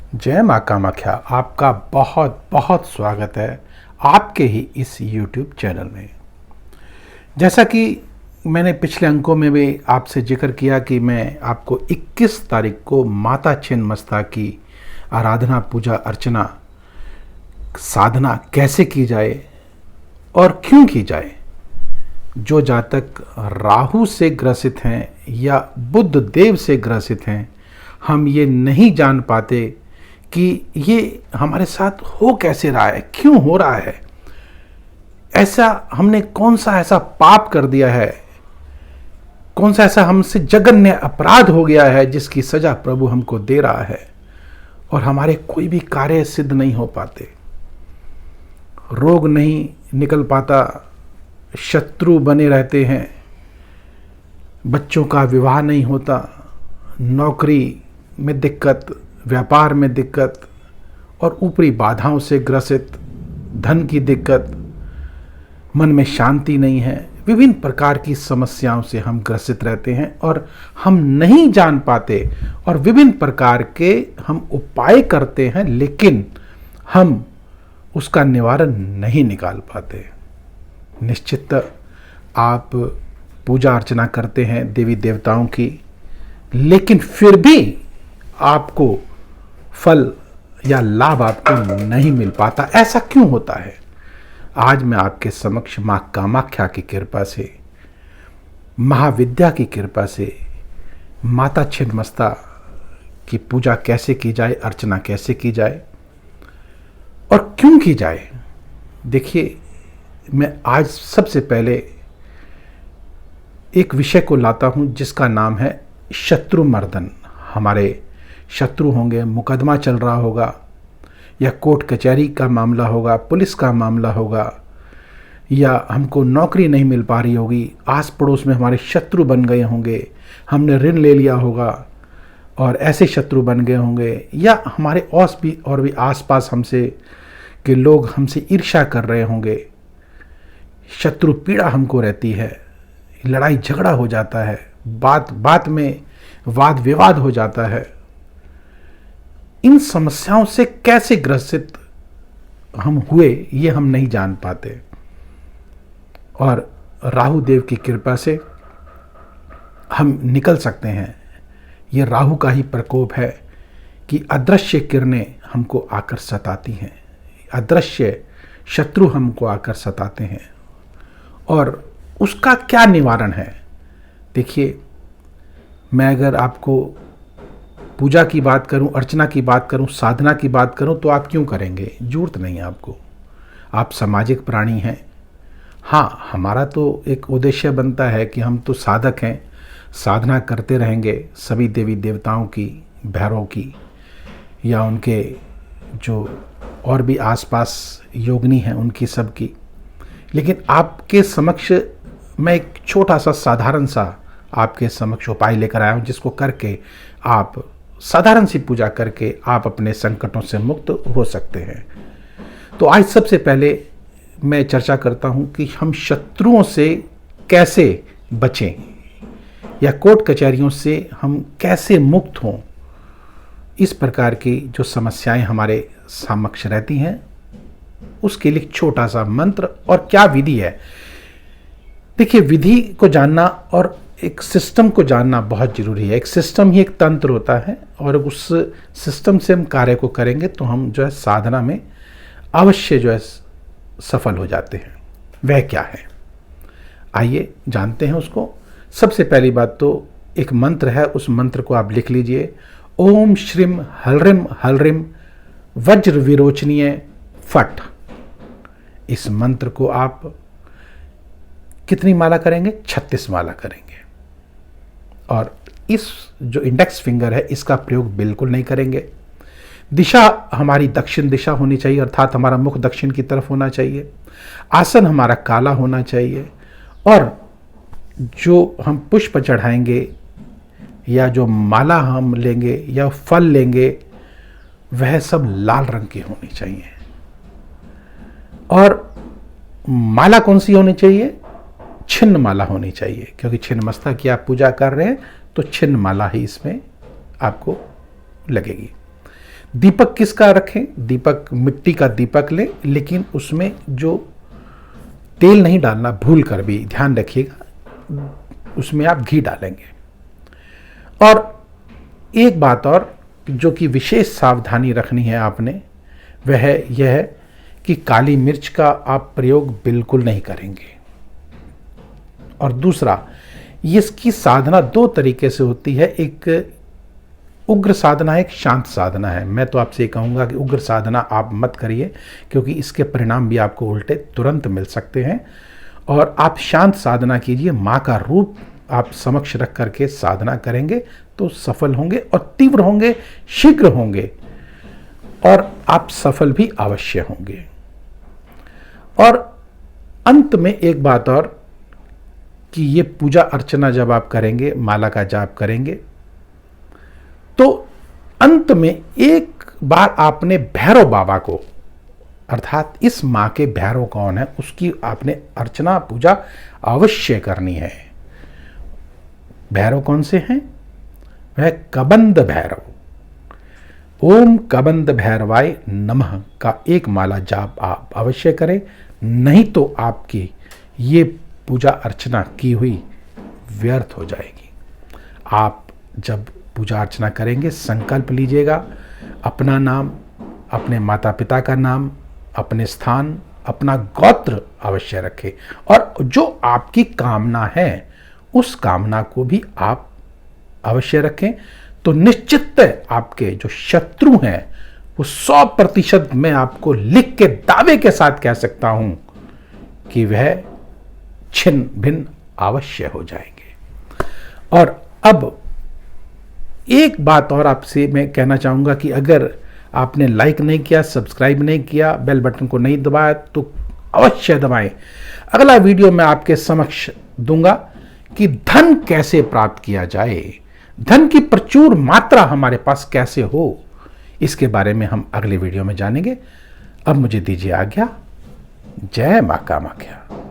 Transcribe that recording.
जय माँ कामाख्या। आपका बहुत बहुत स्वागत है आपके ही इस YouTube चैनल में। जैसा कि मैंने पिछले अंकों में भी आपसे जिक्र किया कि मैं आपको 21 तारीख को माता छिन्नमस्ता की आराधना, पूजा, अर्चना, साधना कैसे की जाए और क्यों की जाए। जो जातक राहु से ग्रसित हैं या बुध देव से ग्रसित हैं, हम ये नहीं जान पाते कि ये हमारे साथ हो कैसे रहा है, क्यों हो रहा है, ऐसा हमने कौन सा ऐसा पाप कर दिया है, कौन सा ऐसा हमसे जघन्य अपराध हो गया है जिसकी सजा प्रभु हमको दे रहा है और हमारे कोई भी कार्य सिद्ध नहीं हो पाते, रोग नहीं निकल पाता, शत्रु बने रहते हैं, बच्चों का विवाह नहीं होता, नौकरी में दिक्कत, व्यापार में दिक्कत और ऊपरी बाधाओं से ग्रसित, धन की दिक्कत, मन में शांति नहीं है, विभिन्न प्रकार की समस्याओं से हम ग्रसित रहते हैं और हम नहीं जान पाते और विभिन्न प्रकार के हम उपाय करते हैं, लेकिन हम उसका निवारण नहीं निकाल पाते। निश्चित आप पूजा अर्चना करते हैं देवी देवताओं की, लेकिन फिर भी आपको फल या लाभ आपको नहीं मिल पाता। ऐसा क्यों होता है? आज मैं आपके समक्ष माँ कामाख्या की कृपा से, महाविद्या की कृपा से, माता छिन्नमस्ता की पूजा कैसे की जाए, अर्चना कैसे की जाए और क्यों की जाए। देखिए, मैं आज सबसे पहले एक विषय को लाता हूं जिसका नाम है शत्रु मर्दन। हमारे शत्रु होंगे, मुकदमा चल रहा होगा या कोर्ट कचहरी का मामला होगा, पुलिस का मामला होगा, या हमको नौकरी नहीं मिल पा रही होगी, आस पड़ोस में हमारे शत्रु बन गए होंगे, हमने ऋण ले लिया होगा और ऐसे शत्रु बन गए होंगे, या हमारे और भी आसपास हमसे के लोग हमसे ईर्ष्या कर रहे होंगे, शत्रु पीड़ा हमको रहती है, लड़ाई झगड़ा हो जाता है, बात बात में वाद विवाद हो जाता है। इन समस्याओं से कैसे ग्रसित हम हुए ये हम नहीं जान पाते और राहु देव की कृपा से हम निकल सकते हैं। ये राहु का ही प्रकोप है कि अदृश्य किरणें हमको आकर सताती हैं, अदृश्य शत्रु हमको आकर सताते हैं और उसका क्या निवारण है। देखिए, मैं अगर आपको पूजा की बात करूं, अर्चना की बात करूं, साधना की बात करूं तो आप क्यों करेंगे? जरूरत नहीं है आपको। आप सामाजिक प्राणी हैं। हाँ, हमारा तो एक उद्देश्य बनता है कि हम तो साधक हैं, साधना करते रहेंगे सभी देवी देवताओं की, भैरव की, या उनके जो और भी आसपास योगिनी हैं उनकी सब की। लेकिन आपके समक्ष मैं एक छोटा सा साधारण सा आपके समक्ष उपाय लेकर आया हूँ जिसको करके आप साधारण सी पूजा करके आप अपने संकटों से मुक्त हो सकते हैं। तो आज सबसे पहले मैं चर्चा करता हूँ कि हम शत्रुओं से कैसे बचें या कोर्ट कचहरियों से हम कैसे मुक्त हों। इस प्रकार की जो समस्याएं हमारे समक्ष रहती हैं उसके लिए छोटा सा मंत्र और क्या विधि है। देखिए, विधि को जानना और एक सिस्टम को जानना बहुत जरूरी है। एक सिस्टम ही एक तंत्र होता है और उस सिस्टम से हम कार्य को करेंगे तो हम जो है साधना में अवश्य जो है सफल हो जाते हैं। वह क्या है, आइए जानते हैं उसको। सबसे पहली बात तो एक मंत्र है, उस मंत्र को आप लिख लीजिए। ओम श्रीम हलरिम हलरिम वज्र विरोचनीय फट। इस मंत्र को आप कितनी माला करेंगे? 36 माला करेंगे। और इस जो इंडेक्स फिंगर है इसका प्रयोग बिल्कुल नहीं करेंगे। दिशा हमारी दक्षिण दिशा होनी चाहिए, अर्थात हमारा मुख दक्षिण की तरफ होना चाहिए। आसन हमारा काला होना चाहिए और जो हम पुष्प चढ़ाएंगे या जो माला हम लेंगे या फल लेंगे वह सब लाल रंग की होनी चाहिए। और माला कौन सी होनी चाहिए? छिन्न माला होनी चाहिए, क्योंकि छिन्नमस्ता की आप पूजा कर रहे हैं तो छिन्न माला ही इसमें आपको लगेगी। दीपक किसका रखें? दीपक मिट्टी का दीपक लें, लेकिन उसमें जो तेल नहीं डालना, भूल कर भी ध्यान रखिएगा, उसमें आप घी डालेंगे। और एक बात और जो कि विशेष सावधानी रखनी है आपने, वह यह है कि काली मिर्च का आप प्रयोग बिल्कुल नहीं करेंगे। और दूसरा, इसकी साधना दो तरीके से होती है, एक उग्र साधना है, एक शांत साधना है। मैं तो आपसे कहूँगा कि उग्र साधना आप मत करिए, क्योंकि इसके परिणाम भी आपको उल्टे तुरंत मिल सकते हैं। और आप शांत साधना कीजिए, माँ का रूप आप समक्ष रख करके साधना करेंगे तो सफल होंगे, और तीव्र होंगे, शीघ्र होंगे, और आप सफल भी अवश्य होंगे। और अंत में एक बात और, कि ये पूजा अर्चना जब आप करेंगे, माला का जाप करेंगे, तो अंत में एक बार आपने भैरव बाबा को, अर्थात इस माँ के भैरव कौन है, उसकी आपने अर्चना पूजा अवश्य करनी है। भैरव कौन से हैं? वह कबंध भैरव, ओम कबंध भैरवाय नमः का एक माला जाप आप अवश्य करें, नहीं तो आपकी ये पूजा अर्चना की हुई व्यर्थ हो जाएगी। आप जब पूजा अर्चना करेंगे, संकल्प लीजिएगा, अपना नाम, अपने माता पिता का नाम, अपने स्थान, अपना गोत्र अवश्य रखें, और जो आपकी कामना है उस कामना को भी आप अवश्य रखें। तो निश्चित आपके जो शत्रु हैं वो 100% मैं आपको लिख के दावे के साथ कह सकता हूं कि वह छिन्न भिन्न अवश्य हो जाएंगे। और अब एक बात और आपसे मैं कहना चाहूंगा कि अगर आपने लाइक नहीं किया, सब्सक्राइब नहीं किया, बेल बटन को नहीं दबाया, तो अवश्य दबाएं। अगला वीडियो मैं आपके समक्ष दूंगा कि धन कैसे प्राप्त किया जाए, धन की प्रचुर मात्रा हमारे पास कैसे हो, इसके बारे में हम अगले वीडियो में जानेंगे। अब मुझे दीजिए आज्ञा। जय मां कामाख्या।